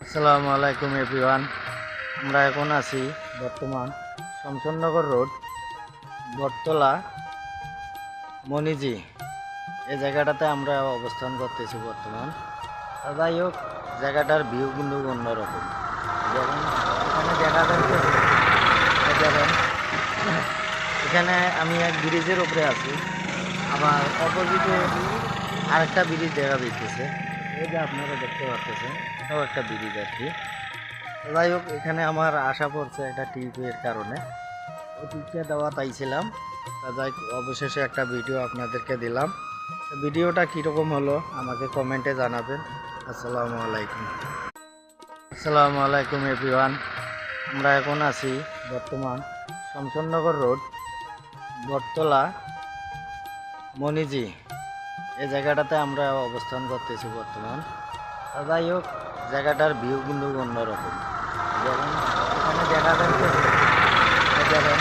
আসসালামু আলাইকুম এভরিওয়ান। আমরা এখন আছি বর্তমান শমশননগর রোড, বটতলা, মনিজি। এই জায়গাটাতে আমরা অবস্থান করতেছি বর্তমান। যাই হোক, জায়গাটার ভিউ কিন্তু অন্যরকম। যেমন এখানে দেখা যাচ্ছে, যেমন এখানে আমি এক ব্রিজের উপরে আছি, আবার অপোজিটে আরেকটা ব্রিজ দেখা দিতেছে। এই যে আপনারা দেখতে পাচ্ছেন, এটাও একটা ব্রিজ আর কি। যাই হোক, এখানে আমার আশা পড়ছে একটা টিপের কারণে, ওই টিপটা দেওয়া তাইছিলাম। যাই হোক, অবশেষে একটা ভিডিও আপনাদেরকে দিলাম। ভিডিওটা কীরকম হলো আমাকে কমেন্টে জানাবেন। আসসালামু আলাইকুম। আসসালামু আলাইকুম এভরিওয়ান। আমরা এখন আছি বর্তমান শমশননগর রোড, বটতলা, মনিজি। এই জায়গাটাতে আমরা অবস্থান করতেছি বর্তমান। যাই হোক, জায়গাটার ভিউ কিন্তু অন্যরকম। যেমন এখানে দেখা যাচ্ছে, যেমন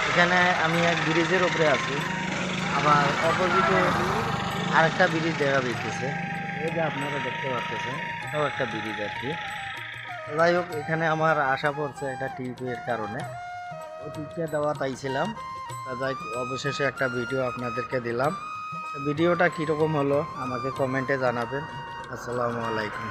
এখানে আমি এক ব্রিজের উপরে আছি, আবার অপোজিটে আরেকটা ব্রিজ দেখা দিতেছে। এই যে আপনারা দেখতে পাচ্ছেন, এটাও একটা ব্রিজ আর কি। যাই হোক, এখানে আমার আশা পড়ছে একটা টিপের কারণে, ওই টিপটা দেওয়া তাইছিলাম। যাই হোক, অবশেষে একটা ভিডিও আপনাদেরকে দিলাম। ভিডিওটা কীরকম হলো আমাকে কমেন্টে জানাবেন। আসসালামু আলাইকুম।